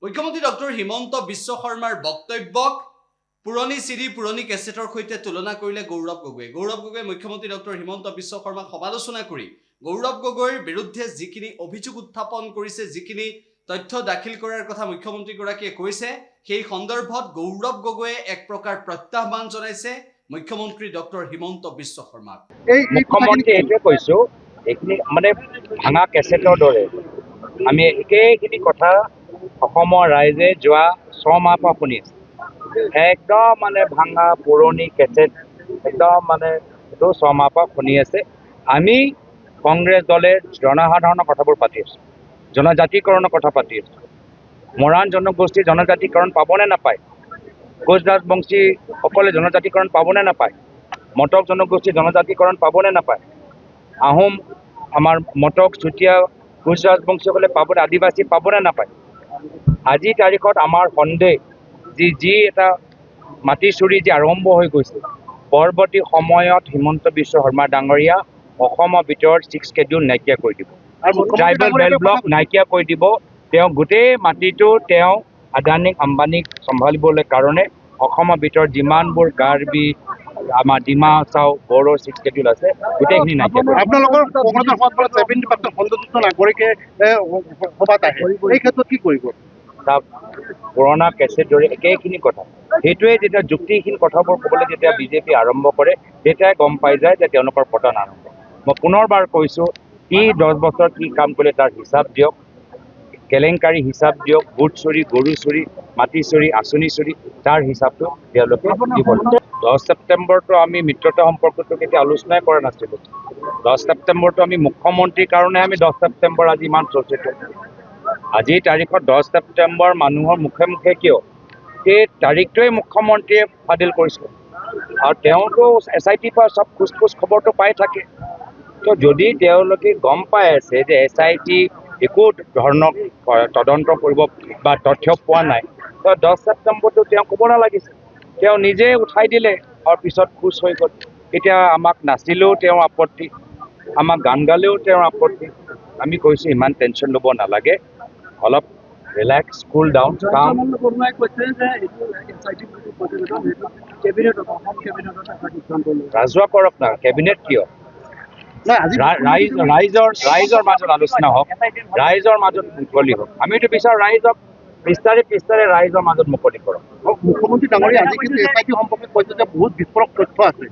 মুখ্যমন্ত্ৰী ডক্টৰ হিমন্ত বিশ্ব শৰ্মাৰ বক্তব্যক পুৰণি চিৰি পুৰণি কেছেটৰ সৈতে তুলনা কৰিলে গৌৰৱ গগৈয়ে মুখ্যমন্ত্ৰী ডক্টৰ হিমন্ত বিশ্ব শৰ্মাক সমালোচনা কৰি গৌৰৱ গগৈৰ বিৰুদ্ধে যিখিনি অভিযোগ উত্থাপন কৰিছে, যিখিনি তথ্য দাখিল কৰাৰ কথা মুখ্যমন্ত্ৰীগৰাকীয়ে কৈছে, সেই সন্দৰ্ভত গৌৰৱ গগৈয়ে এক প্ৰকাৰ প্ৰত্যাহ্বান জনাইছে মুখ্যমন্ত্ৰী ডক্টৰ হিমন্ত বিশ্ব শৰ্মাক। মুখ্যমন্ত্ৰী এইটোৱে কৈছো, এইখিনি মানে ভাঙা কেছেটৰ দৰে আমি একেখিনি কথা অসমৰ ৰাইজে যোৱা 6 মাহৰ পৰা শুনি আছে। একদম মানে ভাঙা পুৰণি কেছেট, একদম মানে এইটো 6 মাহৰ পৰা শুনি আছে। আমি কংগ্ৰেছ দলে জনসাধাৰণৰ কথাবোৰ পাতি আছো, জনজাতিকৰণৰ কথা পাতি আছো। মৰাণ জনগোষ্ঠীৰ জনজাতিকৰণ পাবনে নাপায়, কোচ ৰাজবংশীসকলে জনজাতিকৰণ পাবনে নাপায়, মটক জনগোষ্ঠীৰ জনজাতিকৰণ পাবনে নাপায়, আহোম আমাৰ মটক চুতীয়া কোচ ৰাজবংশীসকলে পাবনে, আদিবাসী পাবনে নাপায়। আজিৰ তাৰিখত আমাৰ সন্দেহ যি এটা মাটি চুৰি যি আৰম্ভ হৈ গৈছে, পৰৱৰ্তী সময়ত হিমন্ত বিশ্ব শৰ্মা ডাঙৰীয়া অসমৰ ভিতৰত 6 স্কেডিউল নাইকিয়া কৰি দিব, ট্ৰাইবেল বেল্ট ব্লক নাইকিয়া কৰি দিব। তেওঁ গোটেই মাটিটো তেওঁ আদানী আম্বানীক চম্ভালিবলৈ কাৰণে অসমৰ ভিতৰত যিমানবোৰ কাৰ্বি, আমাৰ ডিমা হাছাও, বড়ো 6 স্কেডিউল আছে, গোটেইখিনি নাইকিয়া কৰিব। আপোনালোকৰ কংগ্ৰেছৰ সভাত 70% সংযোজিত নাগৰিকে সভাত আহে, এই ক্ষেত্ৰত কি কৰিব? পুৰণা কেছেট দৰে একেখিনি কথা, সেইটোৱে যেতিয়া যুক্তিহীন কথাবোৰ ক'বলৈ যেতিয়া বিজেপি আৰম্ভ কৰে, তেতিয়াই গম পাই যায় যে তেওঁলোকৰ পতন আৰম্ভ। মই পুনৰবাৰ কৈছোঁ, কি 10 বছৰ কি কাম কৰিলে তাৰ হিচাপ দিয়ক, কেলেংকাৰী হিচাপ দিয়ক, বুট চুৰি, গৰু চুৰি, মাটি চুৰি, আঁচনি চুৰি, তাৰ হিচাপটো তেওঁলোকে দিব। 10 ছেপ্টেম্বৰটো আমি মিত্ৰতা সম্পৰ্কটো কেতিয়া আলোচনাই কৰা নাছিলোঁ। 10 ছেপ্টেম্বৰটো আমি মুখ্যমন্ত্ৰীৰ কাৰণে আমি 10 ছেপ্টেম্বৰ আজি ইমান চৰ্চিত। আজিৰ তাৰিখত 10 ছেপ্টেম্বৰ মানুহৰ মুখে মুখে কিয়, সেই তাৰিখটোৱে মুখ্যমন্ত্ৰীয়ে ফাদিল কৰিছিল, আৰু তেওঁতো SITৰ পৰা চব খোজ খবৰটো পাই থাকে। তো যদি তেওঁলোকে গম পাই আছে যে SIT একো ধৰণৰ তদন্ত কৰিব বা তথ্য পোৱা নাই, তো 10 ছেপ্টেম্বৰটো তেওঁ ক'ব নালাগিছিল। তেওঁ নিজে উঠাই দিলে আৰু পিছত খোজ হৈ গ'ল। এতিয়া আমাক নাচিলেও তেওঁৰ আপত্তি, আমাক গান গালেও তেওঁৰ আপত্তি। আমি কৈছোঁ ইমান টেনশ্যন ল'ব নালাগে, অলপ ৰিলেক্স, কুল ডাউন, কাম। ৰাজহুৱা কৰক না, কেবিনেট কিয়? ৰাইজৰ মাজত আলোচনা হওক, ৰাইজৰ মাজত মুকলি হওক। আমিতো বিচাৰোঁ ৰাইজক পিস্তাৰে ৰাইজৰ মাজত মুকলি কৰক। মুখ্যমন্ত্ৰী ডাঙৰীয়া আজি কিন্তু SIT সম্পৰ্কে কৈছে যে বহুত বিস্ফোৰক তথ্য আছে।